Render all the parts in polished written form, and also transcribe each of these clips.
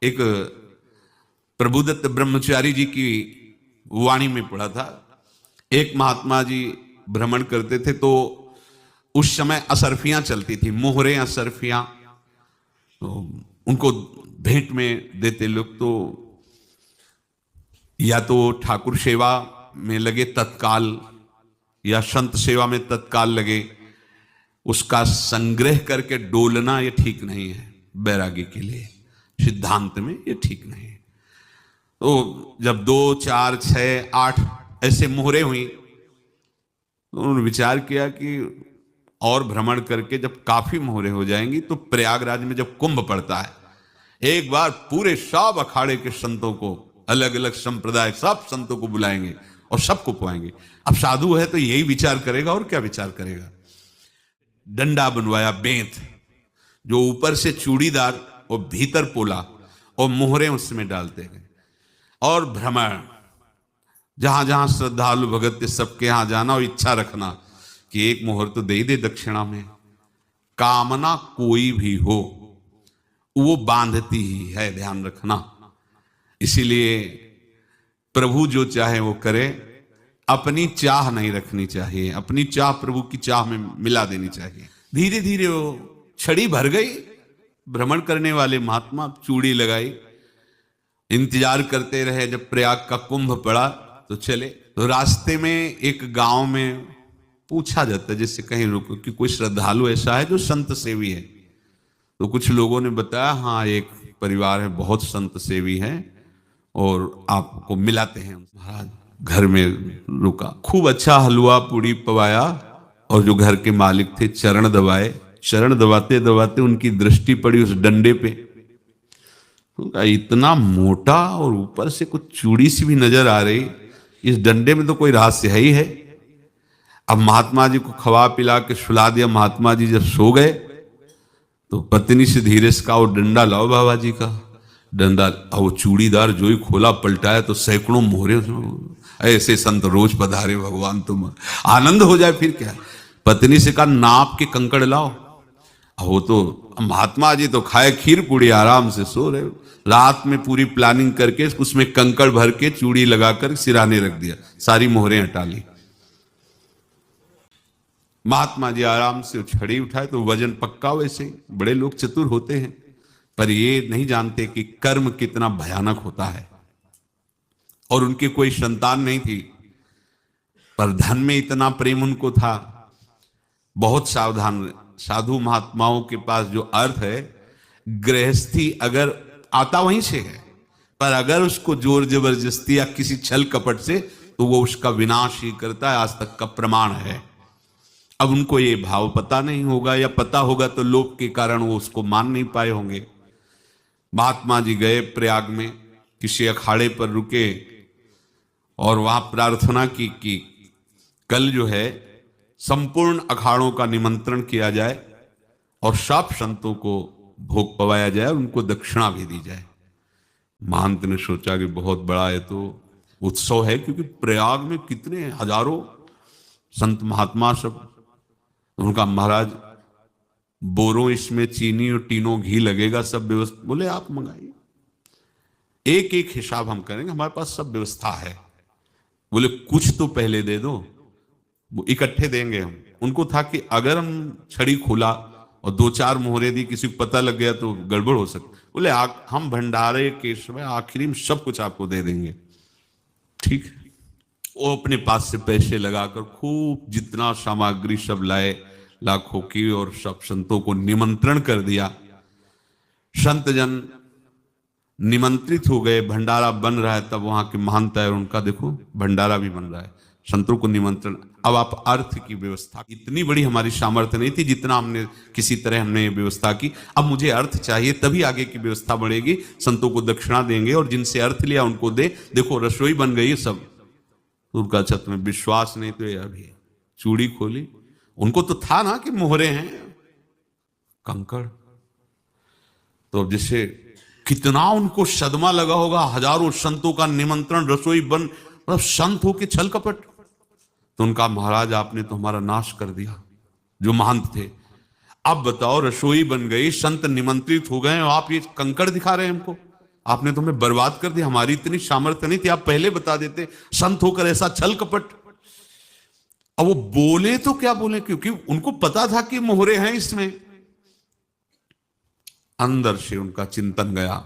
एक प्रभुदत्त ब्रह्मचारी जी की वाणी में पढ़ा था। एक महात्मा जी भ्रमण करते थे तो उस समय असरफियां चलती थी, मोहरे असरफियां, तो उनको भेंट में देते लोग। तो या तो ठाकुर सेवा में लगे तत्काल या संत सेवा में तत्काल लगे, उसका संग्रह करके डोलना ये ठीक नहीं है। बैरागी के लिए सिद्धांत में ये ठीक नहीं है। तो जब 2, 4, 6, 8 ऐसे मोहरे हुई तो उन्होंने विचार किया कि और भ्रमण करके जब काफी मोहरे हो जाएंगी तो प्रयागराज में जब कुंभ पड़ता है, एक बार पूरे सब अखाड़े के संतों को, अलग अलग संप्रदाय सब संतों को बुलाएंगे और सबको पुआएंगे। अब साधु है तो यही विचार करेगा, और क्या विचार करेगा। डंडा बनवाया बेंत, जो ऊपर से चूड़ीदार और भीतर पोला, और मोहरे उसमें डालते गए। और भ्रमण, जहां जहां श्रद्धालु भगत सबके यहां जाना और इच्छा रखना कि एक मोहर तो दे ही दे दक्षिणा में। कामना कोई भी हो वो बांधती ही है, ध्यान रखना। इसीलिए प्रभु जो चाहे वो करे, अपनी चाह नहीं रखनी चाहिए, अपनी चाह प्रभु की चाह में मिला देनी चाहिए। धीरे धीरे वो छड़ी भर गई। भ्रमण करने वाले महात्मा चूड़ी लगाई, इंतजार करते रहे। जब प्रयाग का कुंभ पड़ा तो चले। तो रास्ते में एक गांव में पूछा जाता है, जैसे कहीं रुको कि कोई श्रद्धालु ऐसा है जो संत सेवी है। तो कुछ लोगों ने बताया, हाँ एक परिवार है बहुत संत सेवी है और आपको मिलाते हैं। महाराज घर में रुका, खूब अच्छा हलवा पूड़ी पवाया, और जो घर के मालिक थे चरण दबाए। चरण दबाते दबाते उनकी दृष्टि पड़ी उस डंडे पे। इतना मोटा और ऊपर से कुछ चूड़ी सी भी नजर आ रही, इस डंडे में तो कोई रहस्य है ही है। अब महात्मा जी को खवा पिला के सुला दिया। महात्मा जी जब सो गए तो पत्नी से धीरे से कहा, वो डंडा लाओ बाबा जी का। डंडा, वो चूड़ीदार जो ही खोला पलटाया तो सैकड़ों मोहरे। ऐसे संत रोज पधारे भगवान, तुम आनंद हो जाए फिर क्या। पत्नी से कहा, नाप के कंकड़ लाओ। वो तो महात्मा जी तो खाए खीर पूड़ी, आराम से सो रहे। रात में पूरी प्लानिंग करके उसमें कंकड़ भर के चूड़ी लगाकर सिराने रख दिया, सारी मोहरें हटा ली। महात्मा जी आराम से छड़ी उठाए तो वजन पक्का। वैसे बड़े लोग चतुर होते हैं, पर ये नहीं जानते कि कर्म कितना भयानक होता है। और उनकी कोई संतान नहीं थी, पर धन में इतना प्रेम उनको था। बहुत सावधान। साधु महात्माओं के पास जो अर्थ है, गृहस्थी अगर आता वहीं से है, पर अगर उसको जोर जबरदस्ती या किसी छल कपट से, तो वो उसका विनाश ही करता है। आज तक का प्रमाण है। अब उनको ये भाव पता नहीं होगा, या पता होगा तो लोभ के कारण वो उसको मान नहीं पाए होंगे। महात्मा जी गए प्रयाग में, किसी अखाड़े पर रुके और वहां प्रार्थना की कि कल जो है संपूर्ण अखाड़ों का निमंत्रण किया जाए और सब संतों को भोग पवाया जाए, उनको दक्षिणा भी दी जाए। महंत ने सोचा कि बहुत बड़ा है तो उत्सव है, क्योंकि प्रयाग में कितने हजारों संत महात्मा सब। उनका महाराज बोरों इसमें चीनी और टीनों घी लगेगा, सब व्यवस्था। बोले आप मंगाइए, एक एक हिसाब हम करेंगे, हमारे पास सब व्यवस्था है। बोले कुछ तो पहले दे दो, वो इकट्ठे देंगे हम। उनको था कि अगर हम छड़ी खोला और 2-4 मोहरे दी, किसी को पता लग गया तो गड़बड़ हो सकती। बोले हम भंडारे के समय आखिरी में सब कुछ आपको दे देंगे। ठीक है। वो अपने पास से पैसे लगाकर खूब जितना सामग्री सब लाए, लाखों की, और सब संतों को निमंत्रण कर दिया। संत जन निमंत्रित हो गए, भंडारा बन रहा है। तब वहां के महंत है, उनका देखो भंडारा भी बन रहा है, संतों को निमंत्रण। अब आप अर्थ की व्यवस्था, इतनी बड़ी हमारी सामर्थ्य नहीं थी जितना हमने किसी तरह हमने व्यवस्था की। अब मुझे अर्थ चाहिए, तभी आगे की व्यवस्था बढ़ेगी। संतों को दक्षिणा देंगे और जिनसे अर्थ लिया उनको दे। देखो रसोई बन गई सब। उनका छत में विश्वास नहीं तो ये अभी चूड़ी खोली। उनको तो था ना कि मोहरे हैं, कंकड़। तो जैसे कितना उनको सदमा लगा होगा, हजारों संतों का निमंत्रण, रसोई बन, मतलब संत हो के छल कपट। तो उनका महाराज आपने तो हमारा नाश कर दिया, जो महंत थे। अब बताओ रसोई बन गई, संत निमंत्रित हो गए और आप ये कंकड़ दिखा रहे हैं हमको। आपने तो हमें बर्बाद कर दिया, हमारी इतनी सामर्थ्य नहीं थी, आप पहले बता देते। संत होकर ऐसा छल कपट। अब वो बोले तो क्या बोले, क्योंकि उनको पता था कि मोहरे हैं इसमें। अंदर से उनका चिंतन गया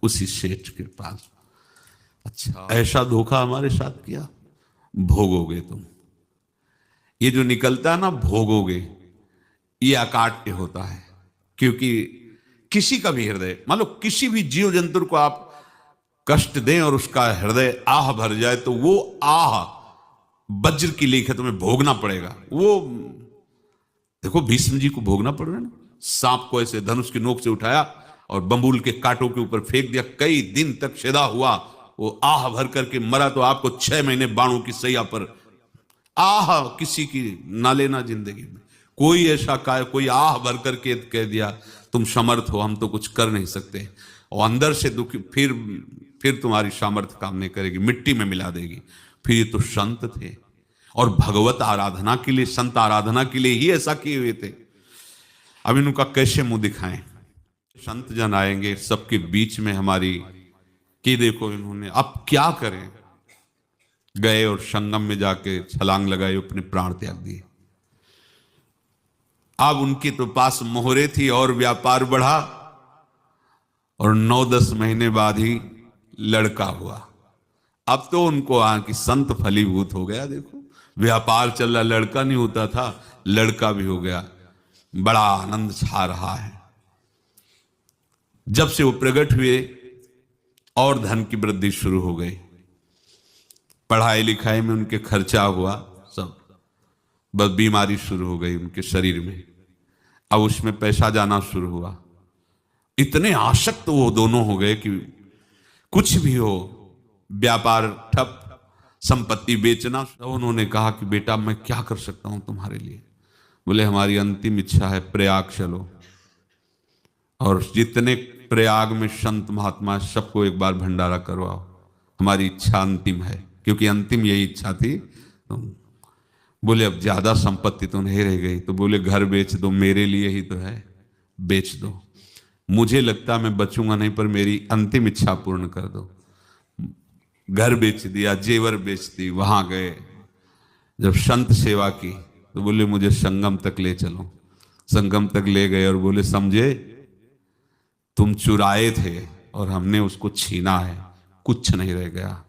उसी सेठ के पास, अच्छा ऐसा धोखा हमारे साथ किया, भोगोगे तुम। ये जो निकलता है ना भोगोगे, ये अकाट्य होता है। क्योंकि किसी का भी हृदय, मान लो किसी भी जीव जंतु को आप कष्ट दें और उसका हृदय आह भर जाए, तो वो आह वज्र की लेख है, तुम्हें भोगना पड़ेगा। वो देखो भीष्म जी को भोगना पड़ रहा है ना, सांप को ऐसे धनुष की नोक से उठाया और बंबूल के कांटों के ऊपर फेंक दिया, कई दिन तक शेदा हुआ, वो आह भर करके मरा। तो आपको 6 महीने बाणों की सैया पर आह किसी की ना लेना जिंदगी में। कोई ऐसा कोई आह भर करके कह दिया तुम समर्थ हो, हम तो कुछ कर नहीं सकते, और अंदर से दुखी, फिर तुम्हारी सामर्थ्य काम नहीं करेगी, मिट्टी में मिला देगी। फिर ये तो संत थे और भगवत आराधना के लिए, संत आराधना के लिए ही ऐसा किए हुए थे। अब इनका कैसे मुंह दिखाएं? संत जन आएंगे सबके बीच में हमारी, कि देखो इन्होंने, अब क्या करें? गए और संगम में जाके छलांग लगाई, अपने प्राण त्याग दिए। अब उनके तो पास मोहरे थी और व्यापार बढ़ा, और 9-10 महीने बाद ही लड़का हुआ। अब तो उनको कि संत फलीभूत हो गया, देखो व्यापार चल रहा, लड़का नहीं होता था, लड़का भी हो गया, बड़ा आनंद छा रहा है। जब से वो प्रकट हुए और धन की वृद्धि शुरू हो गई, पढ़ाई लिखाई में उनके खर्चा हुआ सब, बस बीमारी शुरू हो गई उनके शरीर में, अब उसमें पैसा जाना शुरू हुआ। इतने आसक्त वो दोनों हो गए कि कुछ भी हो, व्यापार ठप, संपत्ति बेचना। तो उन्होंने कहा कि बेटा मैं क्या कर सकता हूं तुम्हारे लिए? बोले हमारी अंतिम इच्छा है, प्रयाग चलो, और जितने प्रयाग में संत महात्मा सबको एक बार भंडारा करवाओ, हमारी इच्छा अंतिम है। क्योंकि अंतिम यही इच्छा थी। तो बोले अब ज्यादा संपत्ति तो नहीं रह गई, तो बोले घर बेच दो, मेरे लिए ही तो है, बेच दो। मुझे लगता मैं बचूंगा नहीं, पर मेरी अंतिम इच्छा पूर्ण कर दो। घर बेच दिया, जेवर बेच दी। वहां गए, जब संत सेवा की तो बोले मुझे संगम तक ले चलो। संगम तक ले गए और बोले समझे तुम चुराए थे और हमने उसको छीना है, कुछ नहीं रह गया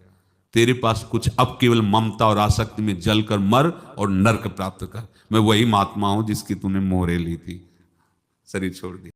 तेरे पास कुछ, अब केवल ममता और आसक्ति में जलकर मर और नरक प्राप्त कर। मैं वही महात्मा हूं जिसकी तूने मोहरे ली थी, शरीर छोड़ दी।